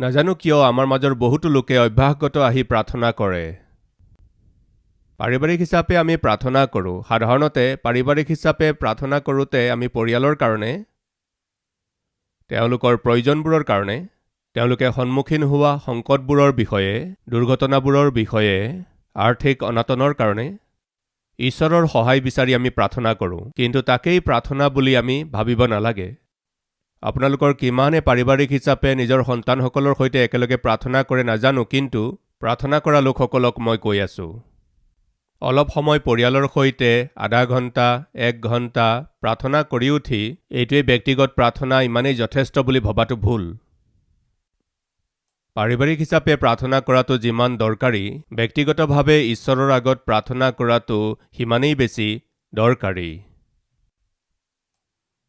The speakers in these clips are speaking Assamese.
নাজানো কিয় আমাৰ মাজৰ বহুতো লোকে অভ্যাসগত আহি প্ৰাৰ্থনা কৰে। পাৰিবাৰিক হিচাপে আমি প্ৰাৰ্থনা কৰোঁ। সাধাৰণতে পাৰিবাৰিক হিচাপে প্ৰাৰ্থনা কৰোঁতে আমি পৰিয়ালৰ কাৰণে, তেওঁলোকৰ প্ৰয়োজনবোৰৰ কাৰণে, তেওঁলোকে সন্মুখীন হোৱা সংকটবোৰৰ বিষয়ে, দুৰ্ঘটনাবোৰৰ বিষয়ে, আৰ্থিক অনাটনৰ কাৰণে ঈশ্বৰৰ সহায় বিচাৰি আমি প্ৰাৰ্থনা কৰোঁ। কিন্তু তাকেই প্ৰাৰ্থনা বুলি আমি ভাবিব নালাগে। আপোনালোকৰ কিমানে পাৰিবাৰিক হিচাপে নিজৰ সন্তানসকলৰ সৈতে একেলগে প্ৰাৰ্থনা কৰে নাজানো, কিন্তু প্ৰাৰ্থনা কৰা লোকসকলক মই কৈ আছোঁ, অলপ সময় পৰিয়ালৰ সৈতে আধা ঘণ্টা, 1 ঘণ্টা প্ৰাৰ্থনা কৰি উঠি এইটোৱেই ব্যক্তিগত প্ৰাৰ্থনা ইমানেই যথেষ্ট বুলি ভবাটো ভুল। পাৰিবাৰিক হিচাপে প্ৰাৰ্থনা কৰাটো যিমান দৰকাৰী, ব্যক্তিগতভাৱে ঈশ্বৰৰ আগত প্ৰাৰ্থনা কৰাটো সিমানেই বেছি দৰকাৰী।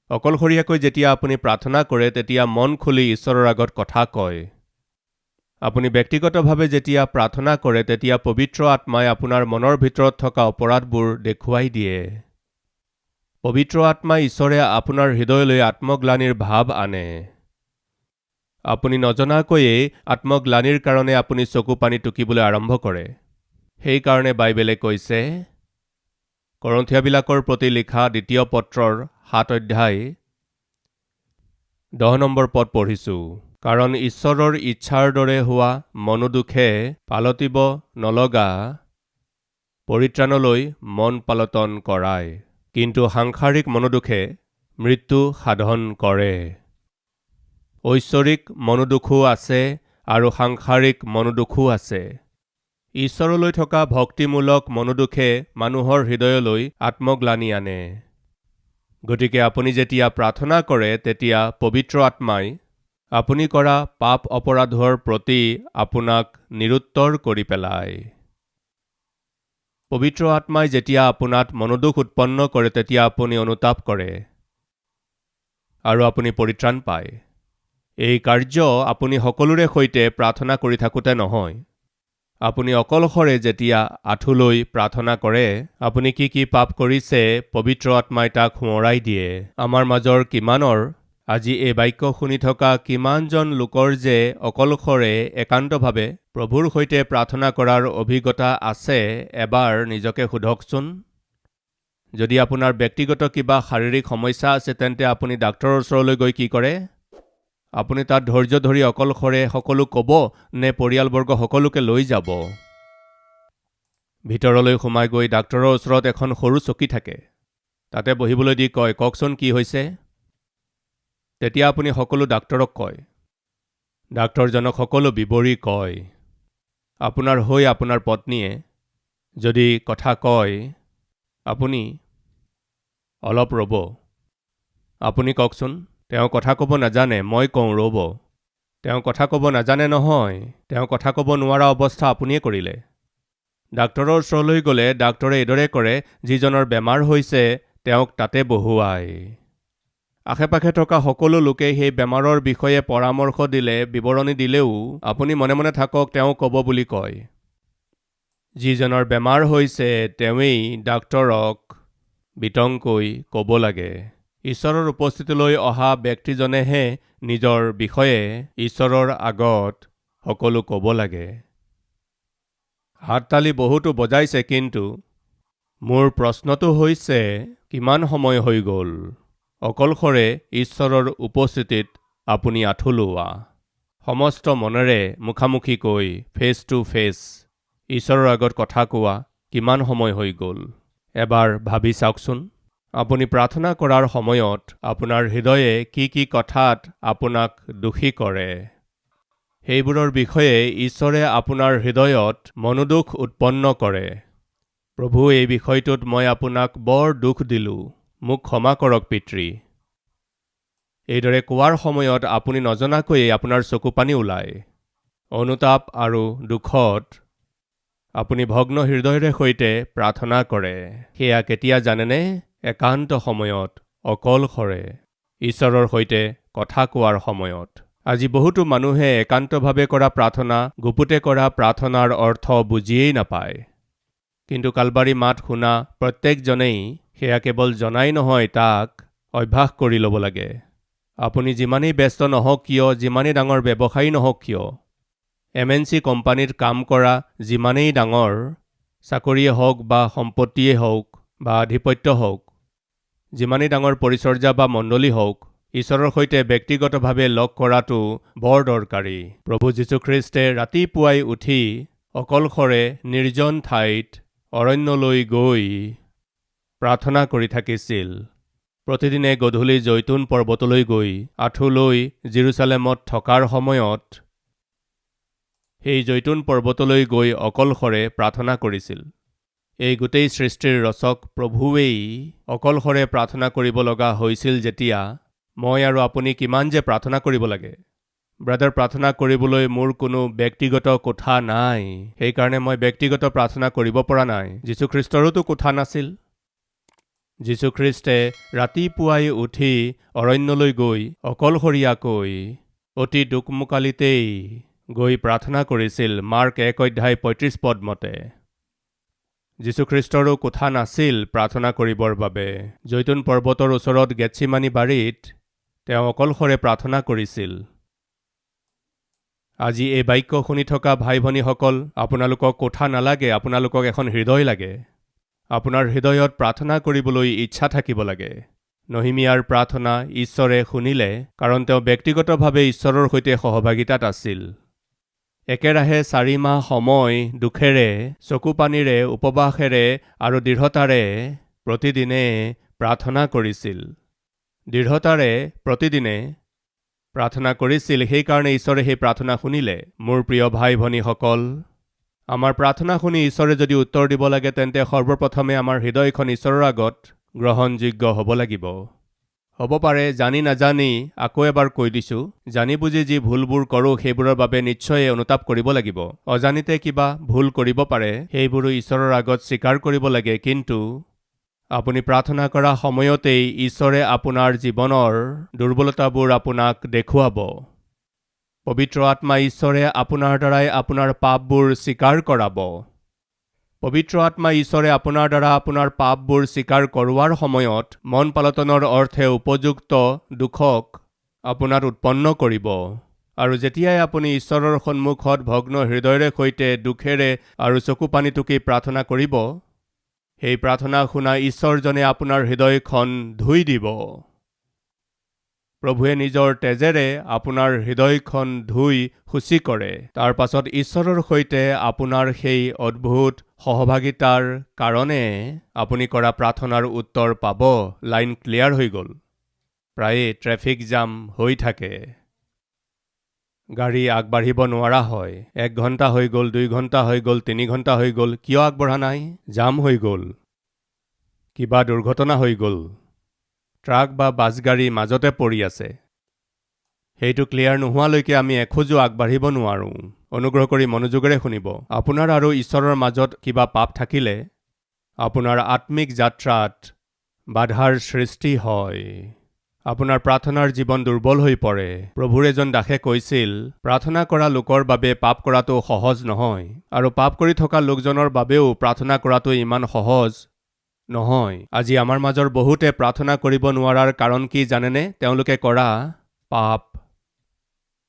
অকলশৰীয়াকৈ যেতিয়া আপুনি প্ৰাৰ্থনা কৰে তেতিয়া মন খুলি ঈশ্বৰৰ আগত কথা কয়। আপুনি ব্যক্তিগতভাৱে যেতিয়া প্ৰাৰ্থনা কৰে তেতিয়া পবিত্ৰ আত্মাই আপোনাৰ মনৰ ভিতৰত থকা অপৰাধবোৰ দেখুৱাই দিয়ে। পবিত্ৰ আত্মাই ঈশ্বৰে আপোনাৰ হৃদয়লৈ আত্মগ্লানিৰ ভাৱ আনে। আপুনি নজনাকৈয়ে আত্মগ্লানিৰ কাৰণে আপুনি চকু পানী টুকিবলৈ আৰম্ভ কৰে। সেইকাৰণে বাইবেলে কৈছে, কৰন্থিয়াবিলাকৰ প্ৰতি লিখা 2 পত্ৰৰ 7 অধ্যায় 10 নম্বৰ পদ পঢ়িছোঁ। কাৰণ ঈশ্বৰৰ ইচ্ছাৰ দৰে হোৱা মনোদুখে পালতিব নলগা পৰিত্ৰাণলৈ মন পালটন কৰায়, কিন্তু সাংসাৰিক মনোদুখে মৃত্যু সাধন কৰে। ঐশ্বৰিক মনোদুখো আছে আৰু সাংসাৰিক মনোদুখো আছে। ঈশ্বৰলৈ থকা ভক্তিমূলক মনোদুখে মানুহৰ হৃদয়লৈ আত্মগ্লানি আনে। গতিকে আপুনি যেতিয়া প্ৰাৰ্থনা কৰে তেতিয়া পবিত্ৰ আত্মাই আপুনি কৰা পাপ অপৰাধৰ প্ৰতি আপোনাক নিৰুত্তৰ কৰি পেলায়। পবিত্ৰ আত্মাই যেতিয়া আপোনাত মনোদুখ উৎপন্ন কৰে তেতিয়া আপুনি অনুতাপ কৰে আৰু আপুনি পৰিত্ৰাণ পায়। এই কাৰ্য আপুনি সকলোৰে সৈতে প্ৰাৰ্থনা কৰি থাকোঁতে নহয়। আপুনি অকলশৰে যেতিয়া আঁঠুলৈ প্ৰাৰ্থনা কৰে, আপুনি কি পাপ কৰিছে পবিত্ৰ আত্মাই তাক সোঁৱৰাই দিয়ে। আমাৰ মাজৰ কিমানৰ আজি এই বাক্য শুনি থকা কিমানজন লোকৰ যে অকলশৰে একান্তভাৱে প্ৰভুৰ সৈতে প্ৰাৰ্থনা কৰাৰ অভিজ্ঞতা আছে, এবাৰ নিজকে সোধকচোন। যদি আপোনাৰ ব্যক্তিগত কিবা শাৰীৰিক সমস্যা আছে তেন্তে আপুনি ডাক্তৰৰ ওচৰলৈ গৈ কি কৰে? আপুনি তাত ধৈৰ্য ধৰি অকলশৰে সকলো ক'ব নে পৰিয়ালবৰ্গ সকলোকে লৈ যাব? ভিতৰলৈ সোমাই গৈ ডাক্তৰৰ ওচৰত এখন সৰু চকী থাকে, তাতে বহিবলৈ দি কয়, কওকচোন কি হৈছে? তেতিয়া আপুনি সকলো ডাক্তৰক কয়। ডাক্তৰজনক সকলো বিৱৰি কয়। আপোনাৰ হৈ আপোনাৰ পত্নীয়ে যদি কথা কয়, আপুনি অলপ ৰ'ব। আপুনি কওকচোন, তেওঁ কথা ক'ব নাজানে, মই কওঁ ৰ'ব। তেওঁ কথা ক'ব নাজানে নহয়, তেওঁ কথা ক'ব নোৱাৰা অৱস্থা আপুনিয়ে কৰিলে। ডাক্তৰৰ ওচৰলৈ গ'লে ডাক্তৰে এইদৰে কৰে, যিজনৰ বেমাৰ হৈছে তেওঁক তাতে বহুৱায়। আশে-পাশে থকা সকলো লোকে সেই বেমাৰৰ বিষয়ে পৰামৰ্শ দিলে, বিৱৰণী দিলেও আপুনি মনে মনে থাকক, তেওঁ ক'ব বুলি কয়। যিজনৰ বেমাৰ হৈছে তেওঁৱেই ডাক্তৰক বিতংকৈ ক'ব লাগে। ঈশ্বৰৰ উপস্থিতিলৈ অহা ব্যক্তিজনেহে নিজৰ বিষয়ে ঈশ্বৰৰ আগত সকলো ক'ব লাগে। হাততালি বহুতো বজাইছে, কিন্তু মোৰ প্ৰশ্নটো হৈছে, কিমান সময় হৈ গ'ল অকলশৰে ঈশ্বৰৰ উপস্থিতিত আপুনি আঁঠু লোৱা? সমস্ত মনেৰে মুখামুখিকৈ ফেচ টু ফেচ ঈশ্বৰৰ আগত কথা কোৱা কিমান সময় হৈ গ'ল? এবাৰ ভাবি চাওকচোন। আপুনি প্ৰাৰ্থনা কৰাৰ সময়ত আপোনাৰ হৃদয়ে কি কথাত আপোনাক দোষী কৰে, সেইবোৰৰ বিষয়ে ঈশ্বৰে আপোনাৰ হৃদয়ত মনোদুখ উৎপন্ন কৰে। প্ৰভু, এই বিষয়টোত মই আপোনাক বৰ দুখ দিলোঁ, মোক ক্ষমা কৰক পিতৃ। এইদৰে কোৱাৰ সময়ত আপুনি নজনাকৈয়ে আপোনাৰ চকু পানী ওলায়। অনুতাপ আৰু দুখত আপুনি ভগ্ন হৃদয়ৰে সৈতে প্ৰাৰ্থনা কৰে। সেয়া কেতিয়া জানেনে? একান্ত সময়ত, অকলশৰে ঈশ্বৰৰ সৈতে কথা কোৱাৰ সময়ত। আজি বহুতো মানুহে একান্তভাৱে কৰা প্ৰাৰ্থনা, গুপুতে কৰা প্ৰাৰ্থনাৰ অৰ্থ বুজিয়েই নাপায়। কিন্তু কালবাৰী মাত শুনা প্ৰত্যেকজনেই সেয়া কেৱল জনাই নহয়, তাক অভ্যাস কৰি ল'ব লাগে। আপুনি যিমানেই ব্যস্ত নহওক কিয়, যিমানেই ডাঙৰ ব্যৱসায়ী নহওক কিয়, MNC কোম্পানীত কাম কৰা যিমানেই ডাঙৰ চাকৰিয়ে হওক বা সম্পত্তিয়ে হওক বা আধিপত্য হওক, যিমানেই ডাঙৰ পৰিচৰ্যা বা মণ্ডলী হওক, ঈশ্বৰৰ সৈতে ব্যক্তিগতভাৱে লগ কৰাটো বৰ দৰকাৰী। প্ৰভু যীশুখ্ৰীষ্টে ৰাতিপুৱাই উঠি অকলশৰে নিৰ্জন ঠাইত অৰণ্যলৈ গৈ প্ৰাৰ্থনা কৰি থাকিছিল। প্ৰতিদিনে গধূলি জৈতুন পৰ্বতলৈ গৈ আঁঠুলৈ জেৰুজালেমত থকাৰ সময়ত সেই জৈতুন পৰ্বতলৈ গৈ অকলশৰে প্ৰাৰ্থনা কৰিছিল। এই গোটেই সৃষ্টিৰ ৰচক প্ৰভুৱেই অকলশৰে প্ৰাৰ্থনা কৰিব লগা হৈছিল যেতিয়া, মই আৰু আপুনি কিমান যে প্ৰাৰ্থনা কৰিব লাগে। ব্ৰাদাৰ, প্ৰাৰ্থনা কৰিবলৈ মোৰ কোনো ব্যক্তিগত কোঠা নাই, সেইকাৰণে মই ব্যক্তিগত প্ৰাৰ্থনা কৰিব পৰা নাই। যীশুখ্ৰীষ্টৰোতো কোঠা নাছিল। যীশুখ্ৰীষ্টে ৰাতিপুৱাই উঠি অৰণ্যলৈ গৈ অকলশৰীয়াকৈ অতি দুকমোকালিতেই গৈ প্ৰাৰ্থনা কৰিছিল, মাৰ্ক 1:35 মতে। যীশুখ্ৰীষ্টৰো কোঠা নাছিল প্ৰাৰ্থনা কৰিবৰ বাবে। জৈতুন পৰ্বতৰ ওচৰত গেটছিমানি বাৰীত তেওঁ অকলশৰে প্ৰাৰ্থনা কৰিছিল। আজি এই বাক্য শুনি থকা ভাই ভনীসকল, আপোনালোকক কোঠা নালাগে, আপোনালোকক এখন হৃদয় লাগে। আপোনাৰ হৃদয়ত প্ৰাৰ্থনা কৰিবলৈ ইচ্ছা থাকিব লাগে। নহিমিয়াৰ প্ৰাৰ্থনা ঈশ্বৰে শুনিলে, কাৰণ তেওঁ ব্যক্তিগতভাৱে ঈশ্বৰৰ সৈতে সহভাগিতাত আছিল। একেৰাহে 4 মাহ সময় দুখেৰে, চকুপানীৰে, উপবাসেৰে আৰু দৃঢ়তাৰে প্ৰতিদিনে প্ৰাৰ্থনা কৰিছিল। দৃঢ়তাৰে প্ৰতিদিনে প্ৰাৰ্থনা কৰিছিল, সেইকাৰণে ঈশ্বৰে সেই প্ৰাৰ্থনা শুনিলে। মোৰ প্ৰিয় ভাই ভনীসকল, আমাৰ প্ৰাৰ্থনা শুনি ঈশ্বৰে যদি উত্তৰ দিব লাগে, তেন্তে সৰ্বপ্ৰথমে আমাৰ হৃদয়খন ঈশ্বৰৰ আগত গ্ৰহণযোগ্য হ'ব লাগিব। হ'ব পাৰে জানি নাজানি, আকৌ এবাৰ কৈ দিছোঁ, জানি বুজি যি ভুলবোৰ কৰোঁ সেইবোৰৰ বাবে নিশ্চয় অনুতাপ কৰিব লাগিব। অজানিতে কিবা ভুল কৰিব পাৰে, সেইবোৰো ঈশ্বৰৰ আগত স্বীকাৰ কৰিব লাগে। কিন্তু আপুনি প্ৰাৰ্থনা কৰা সময়তেই ঈশ্বৰে আপোনাৰ জীৱনৰ দুৰ্বলতাবোৰ আপোনাক দেখুৱাব। পবিত্ৰ আত্মা ঈশ্বৰে আপোনাৰ দ্বাৰাই আপোনাৰ পাপবোৰ স্বীকাৰ কৰাব। পবিত্ৰ আত্মা ঈশ্বৰে আপোনাৰ দ্বাৰা আপোনাৰ পাপবোৰ স্বীকাৰ কৰোৱাৰ সময়ত মন পালটনৰ অৰ্থে উপযুক্ত দুখক আপোনাত উৎপন্ন কৰিব। আৰু যেতিয়াই আপুনি ঈশ্বৰৰ সন্মুখত ভগ্ন হৃদয়ৰে সৈতে দুখেৰে আৰু চকুপানী টুকি প্ৰাৰ্থনা কৰিব, সেই প্ৰাৰ্থনা শুনা ঈশ্বৰজনে আপোনাৰ হৃদয়খন ধুই দিব। প্ৰভুৱে নিজৰ তেজেৰে আপোনাৰ হৃদয়খন ধুই শুচি কৰে। তাৰ পাছত ঈশ্বৰৰ সৈতে আপোনাৰ সেই অদ্ভুত সহভাগিতাৰ কাৰণে আপুনি কৰা প্ৰাৰ্থনাৰ উত্তৰ পাব। লাইন ক্লিয়াৰ হৈ গ'ল। প্ৰায়ে ট্ৰেফিক জাম হৈ থাকে, গাড়ী আগবাঢ়িব নোৱাৰা হয়। 1 ঘণ্টা হৈ গ'ল, 2 ঘণ্টা হৈ গ'ল, 3 ঘণ্টা হৈ গ'ল, কিয় আগবঢ়া নাই? জাম হৈ গ'ল, কিবা দুৰ্ঘটনা হৈ গ'ল, ট্ৰাক বা বাছ গাড়ী মাজতে পৰি আছে। সেইটো ক্লিয়াৰ নোহোৱালৈকে আমি এখোজো আগবাঢ়িব নোৱাৰোঁ। অনুগ্ৰহ কৰি মনোযোগেৰে শুনিব। আপোনাৰ আৰু ঈশ্বৰৰ মাজত কিবা পাপ থাকিলে আপোনাৰ আত্মিক যাত্ৰাত বাধাৰ সৃষ্টি হয়। আপোনাৰ প্ৰাৰ্থনাৰ জীৱন দুৰ্বল হৈ পৰে। প্ৰভুৰ এজন দাসে কৈছিল, প্ৰাৰ্থনা কৰা লোকৰ বাবে পাপ কৰাটো সহজ নহয়, আৰু পাপ কৰি থকা লোকজনৰ বাবেও প্ৰাৰ্থনা কৰাটো ইমান সহজ নহয়। আজি আমাৰ মাজৰ বহুতে প্ৰাৰ্থনা কৰিব নোৱাৰাৰ কাৰণ কি জানেনে? তেওঁলোকে কৰা পাপ।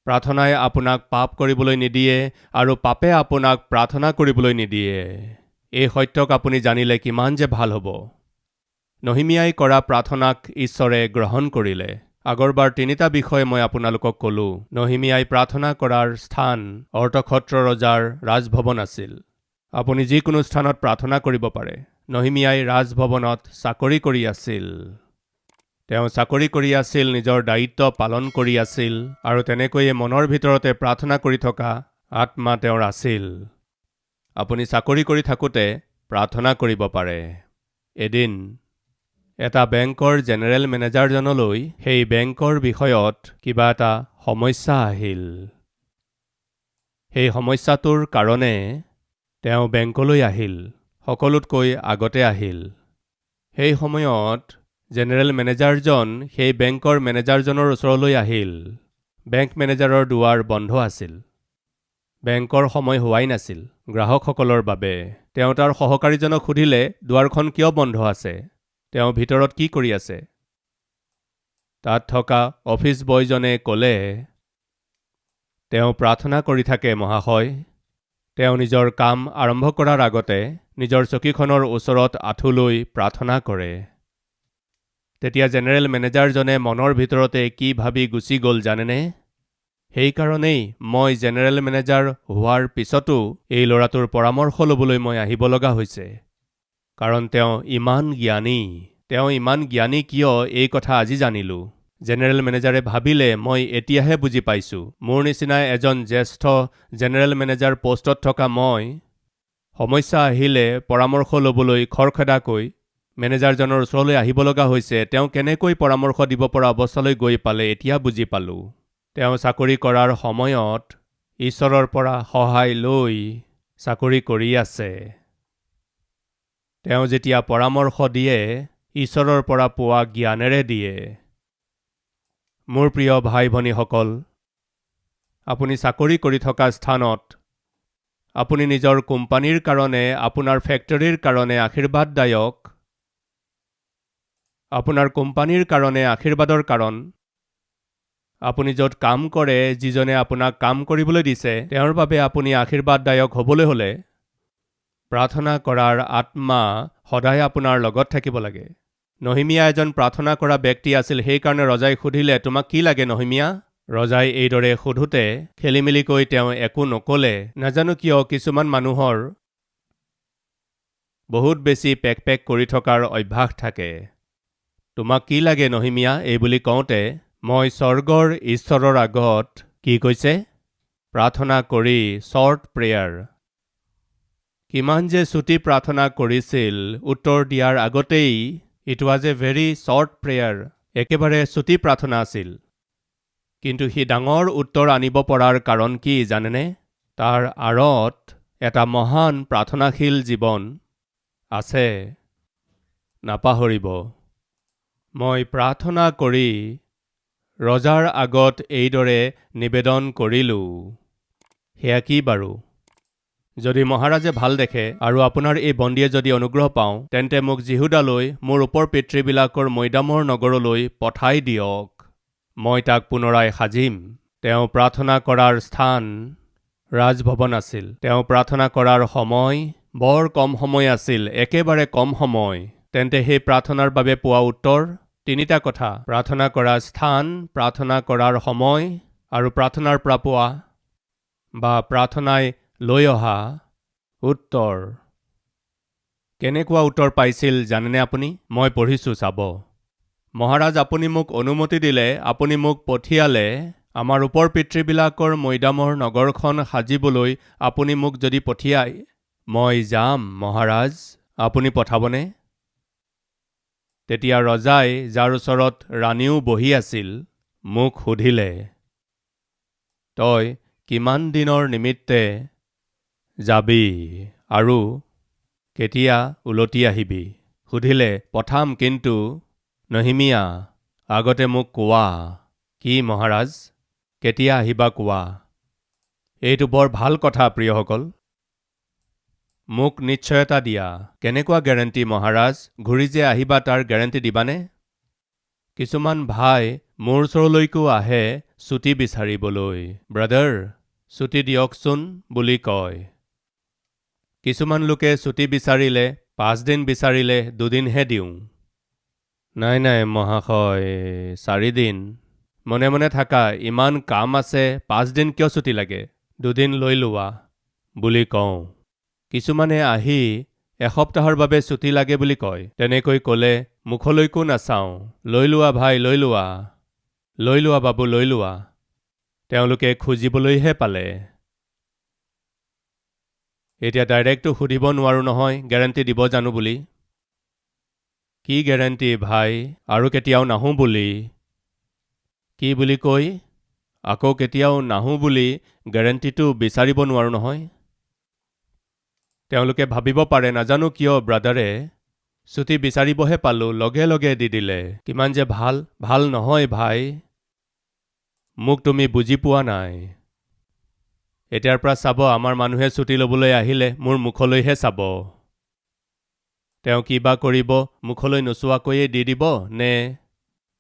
প্ৰাৰ্থনাই আপোনাক পাপ কৰিবলৈ নিদিয়ে, আৰু পাপে আপোনাক প্ৰাৰ্থনা কৰিবলৈ নিদিয়ে। এই সত্যক আপুনি জানিলে কিমান যে ভাল হ'ব। নহিমিয়াই কৰা প্ৰাৰ্থনাক ঈশ্বৰে গ্ৰহণ কৰিলে। আগৰবাৰ 3টা বিষয় মই আপোনালোকক ক'লো। নহিমিয়াই প্ৰাৰ্থনা কৰাৰ স্থান অৰ্তক্ষত্ৰ ৰজাৰ ৰাজভৱন আছিল। আপুনি যিকোনো স্থানত প্ৰাৰ্থনা কৰিব পাৰে। নহিমিয়াই ৰাজভৱনত চাকৰি কৰি আছিল। তেওঁ চাকৰি কৰি আছিল, নিজৰ দায়িত্ব পালন কৰি আছিল, আৰু তেনেকৈয়ে মনৰ ভিতৰতে প্ৰাৰ্থনা কৰি থকা আত্মা তেওঁৰ আছিল। আপুনি চাকৰি কৰি থাকোঁতে প্ৰাৰ্থনা কৰিব পাৰে। এদিন এটা বেংকৰ জেনেৰেল মেনেজাৰজনলৈ সেই বেংকৰ বিষয়ত কিবা এটা সমস্যা আহিল। সেই সমস্যাটোৰ কাৰণে তেওঁ বেংকলৈ আহিল, সকলোতকৈ আগতে আহিল। সেই সময়ত জেনেৰেল মেনেজাৰজন সেই বেংকৰ মেনেজাৰজনৰ ওচৰলৈ আহিল। বেংক মেনেজাৰৰ দুৱাৰ বন্ধ আছিল। বেংকৰ সময় হোৱাই নাছিল গ্ৰাহকসকলৰ বাবে। তেওঁ তাৰ সহকাৰীজনক সুধিলে, দুৱাৰখন কিয় বন্ধ আছে? তেওঁ ভিতৰত কি কৰি আছে? তাত থকা অফিচ বয়জনে ক'লে, তেওঁ প্ৰাৰ্থনা কৰি থাকে মহাশয়। তেওঁ নিজৰ কাম আৰম্ভ কৰাৰ আগতে নিজৰ চকীখনৰ ওচৰত আঁঠু লৈ প্ৰাৰ্থনা কৰে। তেতিয়া জেনেৰেল মেনেজাৰজনে মনৰ ভিতৰতে কি ভাবি গুচি গ'ল জানেনে? সেইকাৰণেই মই জেনেৰেল মেনেজাৰ হোৱাৰ পিছতো এই ল'ৰাটোৰ পৰামৰ্শ ল'বলৈ মই আহিব লগা হৈছে। কাৰণ তেওঁ ইমান জ্ঞানী। তেওঁ ইমান জ্ঞানী কিয় এই কথা আজি জানিলোঁ। জেনেৰেল মেনেজাৰে ভাবিলে মই এতিয়াহে বুজি পাইছোঁ। মোৰ নিচিনা এজন জ্যেষ্ঠ জেনেৰেল মেনেজাৰ পোষ্টত থকা মই সমস্যা আহিলে পৰামৰ্শ ল'বলৈ খৰখেদাকৈ মেনেজাৰজনৰ ওচৰলৈ আহিব লগা হৈছে। তেওঁ কেনেকৈ পৰামৰ্শ দিব পৰা অৱস্থালৈ গৈ পালে এতিয়া বুজি পালোঁ। তেওঁ চাকৰি কৰাৰ সময়ত ঈশ্বৰৰ পৰা সহায় লৈ চাকৰি কৰি আছে। তেওঁ যেতিয়া পৰামৰ্শ দিয়ে ঈশ্বৰৰ পৰা পোৱা জ্ঞানেৰে দিয়ে। মোৰ প্ৰিয় ভাই ভনীসকল, আপুনি চাকৰি কৰি থকা স্থানত আপুনি নিজৰ কোম্পানীৰ কাৰণে, আপোনাৰ ফেক্টৰীৰ কাৰণে আশীৰ্বাদদায়ক, আপোনাৰ কোম্পানীৰ কাৰণে আশীৰ্বাদৰ কাৰণ, আপুনি য'ত কাম কৰে, যিজনে আপোনাক কাম কৰিবলৈ দিছে, তেওঁৰ বাবে আপুনি আশীৰ্বাদদায়ক হ'বলৈ হ'লে প্ৰাৰ্থনা কৰাৰ আত্মা সদায় আপোনাৰ লগত থাকিব লাগে। নহিমিয়া এজন প্ৰাৰ্থনা কৰা ব্যক্তি আছিল। সেইকাৰণে ৰজাই সুধিলে, তোমাক কি লাগে নহিমিয়া? ৰজাই এইদৰে সোধোতে খেলিমেলিকৈ তেওঁ একো নক'লে। নাজানো কিয় কিছুমান মানুহৰ বহুত বেছি পেক কৰি থকাৰ অভ্যাস থাকে। তোমাক কি লাগে নহিমিয়া? এই বুলি কওঁতে মই স্বৰ্গৰ ঈশ্বৰৰ আগত কি কৈছে? প্ৰাৰ্থনা কৰি শ্বৰ্ট প্ৰেয়াৰ। কিমান যে চুটি প্ৰাৰ্থনা কৰিছিল উত্তৰ দিয়াৰ আগতেই। It was a very short prayer. একেবাৰে চুটি প্ৰাৰ্থনা আছিল। কিন্তু সি ডাঙৰ উত্তৰ আনিব পৰাৰ কাৰণ কি জানেনে? তাৰ আঁৰত এটা মহান প্ৰাৰ্থনাশীল জীৱন আছে। নাপাহৰিব। মই প্ৰাৰ্থনা কৰি ৰজাৰ আগত এইদৰে নিবেদন কৰিলোঁ। সেয়া কি বাৰু? যদি মহাৰাজে ভাল দেখে আৰু আপোনাৰ এই বন্দীয়ে যদি অনুগ্ৰহ পাওঁ, তেন্তে মোক জিহুদালৈ, মোৰ ওপৰ পিতৃবিলাকৰ মৈদামৰ নগৰলৈ পঠাই দিয়ক। মই তাক পুনৰাই সাজিম। তেওঁ প্ৰাৰ্থনা কৰাৰ স্থান ৰাজভৱন আছিল। তেওঁ প্ৰাৰ্থনা কৰাৰ সময় বৰ কম সময় আছিল, একেবাৰে কম সময়। তেন্তে সেই প্ৰাৰ্থনাৰ বাবে পোৱা উত্তৰ তিনিটা কথা: প্ৰাৰ্থনা কৰা স্থান, প্ৰাৰ্থনা কৰাৰ সময় আৰু প্ৰাৰ্থনাৰ পৰা পোৱা বা প্ৰাৰ্থনাই লৈ অহা উত্তৰ। কেনেকুৱা উত্তৰ পাইছিল জানেনে আপুনি? মই পঢ়িছোঁ, চাব। মহাৰাজ, আপুনি মোক অনুমতি দিলে, আপুনি মোক পঠিয়ালে, আমাৰ ওপৰ পিতৃবিলাকৰ মৈদামৰ নগৰখন সাজিবলৈ আপুনি মোক যদি পঠিয়ায়, মই যাম মহাৰাজ। আপুনি পঠাবনে? তেতিয়া ৰজাই, যাৰ ওচৰত ৰাণীও বহি আছিল, মোক সুধিলে, তই কিমান দিনৰ নিমিত্তে যাবি আৰু কেতিয়া উলটি আহিবি? সুধিলে, পঠাম, কিন্তু নহিমিয়া আগতে মোক কোৱা। কি মহাৰাজ? কেতিয়া আহিবা কোৱা। এইটো বৰ ভাল কথা প্ৰিয়সকল। মোক নিশ্চয়তা দিয়া। কেনেকুৱা গেৰেণ্টি মহাৰাজ? ঘূৰি যে আহিবা তাৰ গেৰেণ্টি দিবানে? কিছুমান ভাই মোৰ ওচৰলৈকো আহে ছুটি বিচাৰিবলৈ। ব্ৰাদাৰ, ছুটি দিয়কচোন বুলি কয়। কিছুমান লোকে ছুটি বিচাৰিলে 5 দিন বিচাৰিলে 2 দিনহে দিওঁ। নাই মহাশয়, 4 দিন। মনে মনে থাকা, ইমান কাম আছে, 5 দিন কিয় ছুটি লাগে? 2 দিন লৈ লোৱা বুলি কওঁ। কিছুমানে আহি এসপ্তাহৰ বাবে ছুটি লাগে বুলি কয়। তেনেকৈ ক'লে মুখলৈকো নাচাওঁ। লৈ লোৱা ভাই, লৈ লোৱা। লৈ লোৱা বাবু, লৈ লোৱা। তেওঁলোকে খুজিবলৈহে পালে। এতিয়া ডাইৰেক্টটো সুধিব নোৱাৰোঁ নহয়, গেৰেণ্টি দিব জানো বুলি। কি গেৰেণ্টি ভাই? আৰু কেতিয়াও নাহোঁ বুলি। কি বুলি কৈ আকৌ কেতিয়াও নাহোঁ বুলি গেৰেণ্টিটো বিচাৰিব নোৱাৰোঁ নহয়। তেওঁলোকে ভাবিব পাৰে, নাজানো কিয় ব্ৰাদাৰে ছুটি বিচাৰিবহে পালোঁ, লগে লগে দি দিলে। কিমান যে ভাল। ভাল নহয় ভাই, মোক তুমি বুজি পোৱা নাই। এতিয়াৰ পৰা চাব, আমাৰ মানুহে ছুটি ল'বলৈ আহিলে মোৰ মুখলৈহে চাব। তেওঁ কিবা কৰিব, মুখলৈ নোচোৱাকৈয়ে দি দিব নে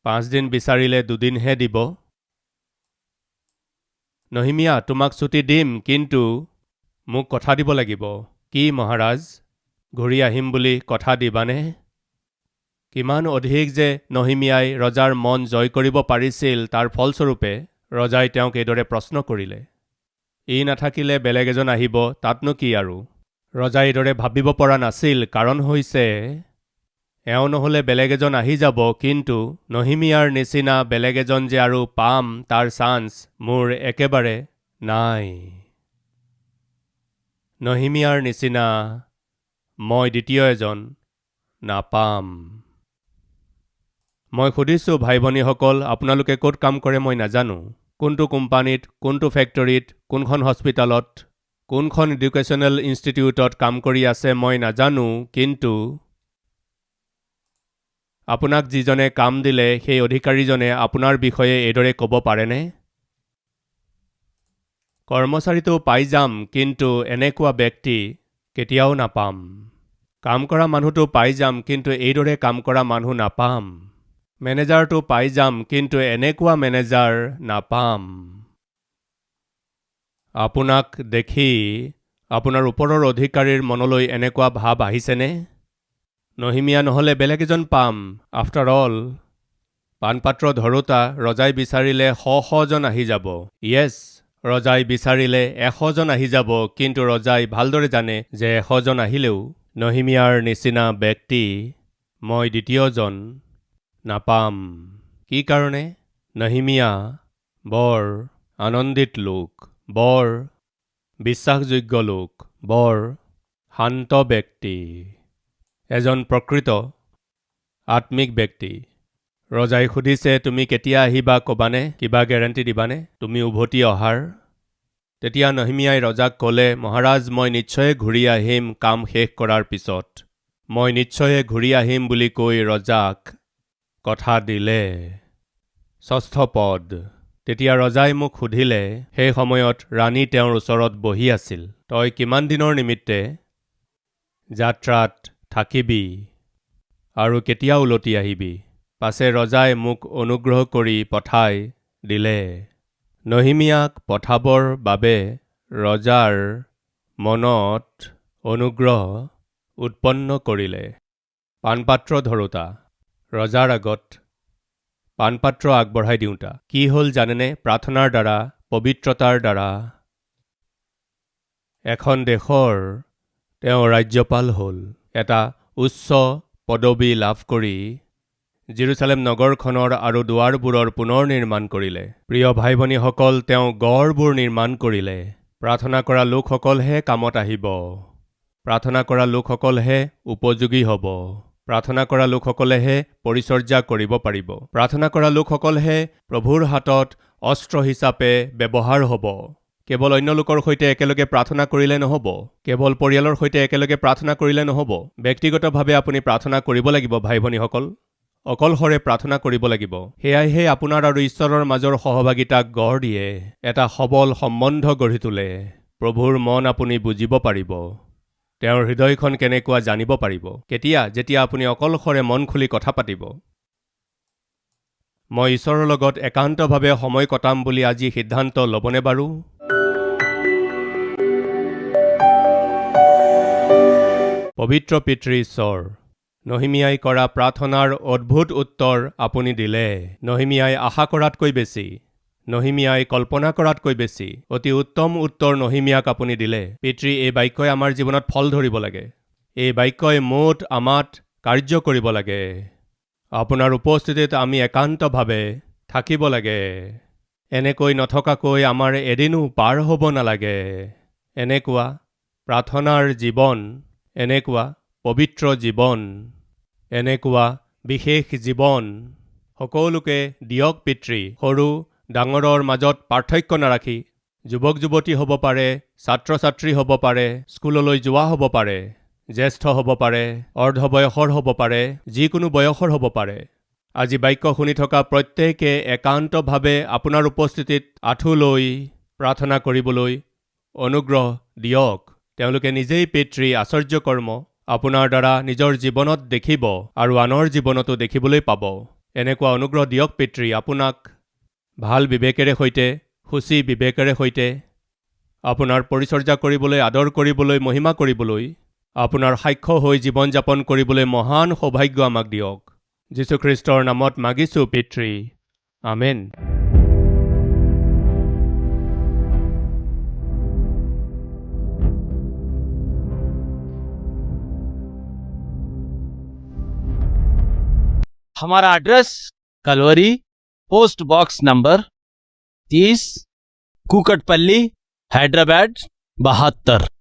5 দিন বিচাৰিলে 2 দিনহে দিব। নহিমিয়া, তোমাক ছুটি দিম, কিন্তু মোক কথা দিব লাগিব। কি মহাৰাজ, ঘূৰি আহিম বুলি কথা দিবানে? কিমান অধিক যে নহিমিয়াই ৰজাৰ মন জয় কৰিব পাৰিছিল, তাৰ ফলস্বৰূপে ৰজাই তেওঁক এইদৰে প্ৰশ্ন কৰিলে। ই নাথাকিলে বেলেগ এজন আহিব, তাতনো কি আৰু। ৰজাই এইদৰে ভাবিব পৰা নাছিল, কাৰণ হৈছে এওঁ নহ'লে বেলেগ এজন আহি যাব, কিন্তু নহিমিয়াৰ নিচিনা বেলেগ এজন যে আৰু পাম, তাৰ চান্স মোৰ একেবাৰে নাই। নহিমিয়াৰ নিচিনা মই দ্বিতীয় এজন নাপাম। মই সুধিছোঁ ভাই ভনীসকল, আপোনালোকে ক'ত কাম কৰে মই নাজানো। কোনটো কোম্পানীত, কোনটো ফেক্টৰীত, কোনখন হস্পিটালত, কোনখন এডুকেশ্যনেল ইনষ্টিটিউটত কাম কৰি আছে মই নাজানো, কিন্তু আপোনাক যিজনে কাম দিলে সেই অধিকাৰীজনে আপোনাৰ বিষয়ে এইদৰে ক'ব পাৰেনে? কৰ্মচাৰীটো পাই যাম, কিন্তু এনেকুৱা ব্যক্তি কেতিয়াও নাপাম। কাম কৰা মানুহটো পাই যাম, কিন্তু এইদৰে কাম কৰা মানুহ নাপাম। মেনেজাৰটো পাই যাম, কিন্তু এনেকুৱা মেনেজাৰ নাপাম। আপোনাক দেখি আপোনাৰ ওপৰৰ অধিকাৰীৰ মনলৈ এনেকুৱা ভাৱ আহিছেনে? নহিমিয়া নহ'লে বেলেগ এজন পাম। আফটাৰ অল, পাণপাত্ৰ ধৰোতা ৰজাই বিচাৰিলে 100 জন আহি যাব। য়েছ, ৰজাই বিচাৰিলে 100 জন আহি যাব, কিন্তু ৰজাই ভালদৰে জানে যে 100 জন আহিলেও নহিমিয়াৰ নিচিনা ব্যক্তি মই দ্বিতীয়জন নাপাম। কি কাৰণে? নহিমিয়া বৰ আনন্দিত লোক, বৰ বিশ্বাসযোগ্য লোক, বৰ শান্ত ব্যক্তি, এজন প্ৰকৃত আত্মিক ব্যক্তি। ৰজাই সুধিছে, তুমি কেতিয়া আহিবা ক'বানে? কিবা গেৰাণ্টি দিবানে তুমি উভতি অহাৰ? তেতিয়া নহিমিয়াই ৰজাক ক'লে, মহাৰাজ, মই নিশ্চয় ঘূৰি আহিম কাম শেষ কৰাৰ পিছত। মই নিশ্চয় ঘূৰি আহিম বুলি কৈ ৰজাক কথা দিলে। 6ষ্ঠ পদ। তেতিয়া ৰজাই মোক সুধিলে, সেই সময়ত ৰাণী তেওঁৰ ওচৰত বহি আছিল, তই কিমান দিনৰ নিমিত্তে যাত্ৰাত থাকিবি আৰু কেতিয়া উলটি আহিবি? পাছে ৰজাই মোক অনুগ্ৰহ কৰি পঠাই দিলে। নহিমিয়াক পঠাবৰ বাবে ৰজাৰ মনত অনুগ্ৰহ উৎপন্ন কৰিলে। পাণপাত্ৰ ধৰোতা ৰজাৰ আগত পাণপাত্ৰ আগবঢ়াই দিওঁতা। কি হ'ল জানেনে? প্ৰাৰ্থনাৰ দ্বাৰা, পবিত্ৰতাৰ দ্বাৰা এখন দেশৰ তেওঁ ৰাজ্যপাল হ'ল। এটা উচ্চ পদবী লাভ কৰি জেৰুচালেম নগৰখনৰ আৰু দুৱাৰবোৰৰ পুনৰ নিৰ্মাণ কৰিলে। প্ৰিয় ভাই ভনীসকল, তেওঁ গড়বোৰ নিৰ্মাণ কৰিলে। প্ৰাৰ্থনা কৰা লোকসকলহে কামত আহিব। প্ৰাৰ্থনা কৰা লোকসকলহে উপযোগী হ'ব। প্ৰাৰ্থনা কৰা লোকসকলেহে পৰিচৰ্যা কৰিব পাৰিব। প্ৰাৰ্থনা কৰা লোকসকলহে প্ৰভুৰ হাতত অস্ত্ৰ হিচাপে ব্যৱহাৰ হ'ব। কেৱল অন্য লোকৰ সৈতে একেলগে প্ৰাৰ্থনা কৰিলে নহ'ব। কেৱল পৰিয়ালৰ সৈতে একেলগে প্ৰাৰ্থনা কৰিলে নহ'ব। ব্যক্তিগতভাৱে আপুনি প্ৰাৰ্থনা কৰিব লাগিব ভাই ভনীসকল। অকলশৰে প্ৰাৰ্থনা কৰিব লাগিব। সেয়াইহে আপোনাৰ আৰু ঈশ্বৰৰ মাজৰ সহভাগিতাক গঢ় দিয়ে, এটা সবল সম্বন্ধ গঢ়ি তোলে। প্ৰভুৰ মন আপুনি বুজিব পাৰিব, তেওঁৰ হৃদয়খন কেনেকুৱা জানিব পাৰিব। কেতিয়া? যেতিয়া আপুনি অকলশৰে মন খুলি কথা পাতিব। মই ঈশ্বৰৰ লগত একান্তভাৱে সময় কটাম বুলি আজি সিদ্ধান্ত ল'বনে বাৰু? পবিত্ৰ পিতৃ ঈশ্বৰ, নহিমিয়াই কৰা প্ৰাৰ্থনাৰ অদ্ভুত উত্তৰ আপুনি দিলে। নহিমিয়াই আশা কৰাতকৈ বেছি, নহিমিয়াই কল্পনা কৰাতকৈ বেছি অতি উত্তম উত্তৰ নহিমিয়াক আপুনি দিলে। পিতৃ, এই বাক্যই আমাৰ জীৱনত ফল ধৰিব লাগে। এই বাক্যই মোত আমাত কাৰ্য কৰিব লাগে। আপোনাৰ উপস্থিতিত আমি একান্তভাৱে থাকিব লাগে। এনেকৈ নথকাকৈ আমাৰ এদিনো পাৰ হ'ব নালাগে। এনেকুৱা প্ৰাৰ্থনাৰ জীৱন, এনেকুৱা পবিত্ৰ জীৱন, এনেকুৱা বিশেষ জীৱন সকলোকে দিয়ক পিতৃ। সৰু ডাঙৰৰ মাজত পাৰ্থক্য নাৰাখি, যুৱক যুৱতী হ'ব পাৰে, ছাত্ৰ ছাত্ৰী হ'ব পাৰে, স্কুললৈ যোৱা হ'ব পাৰে, জ্যেষ্ঠ হ'ব পাৰে, অৰ্ধবয়সৰ হ'ব পাৰে, যিকোনো বয়সৰ হ'ব পাৰে। আজি বাক্য শুনি থকা প্ৰত্যেকে একান্তভাৱে আপোনাৰ উপস্থিতিত আঁঠু লৈ প্ৰাৰ্থনা কৰিবলৈ অনুগ্ৰহ দিয়ক। তেওঁলোকে নিজেই পিতৃ আশ্চৰ্য কৰ্ম আপোনাৰ দ্বাৰা নিজৰ জীৱনত দেখিব আৰু আনৰ জীৱনতো দেখিবলৈ পাব। এনেকুৱা অনুগ্ৰহ দিয়ক পিতৃ, আপোনাক ভাল বিবেকেৰে সৈতে, সূচী বিবেকেৰে সৈতে আপোনাৰ পৰিচৰ্যা কৰিবলৈ, আদৰ কৰিবলৈ, মহিমা কৰিবলৈ, আপোনাৰ সাক্ষ্য হৈ জীৱন যাপন কৰিবলৈ মহান সৌভাগ্য আমাক দিয়ক। যীশুখ্ৰীষ্টৰ নামত মাগিছোঁ পিতৃ, আমেন। हमारा address Calvary, post box number 30, Kukatpally, Hyderabad 72।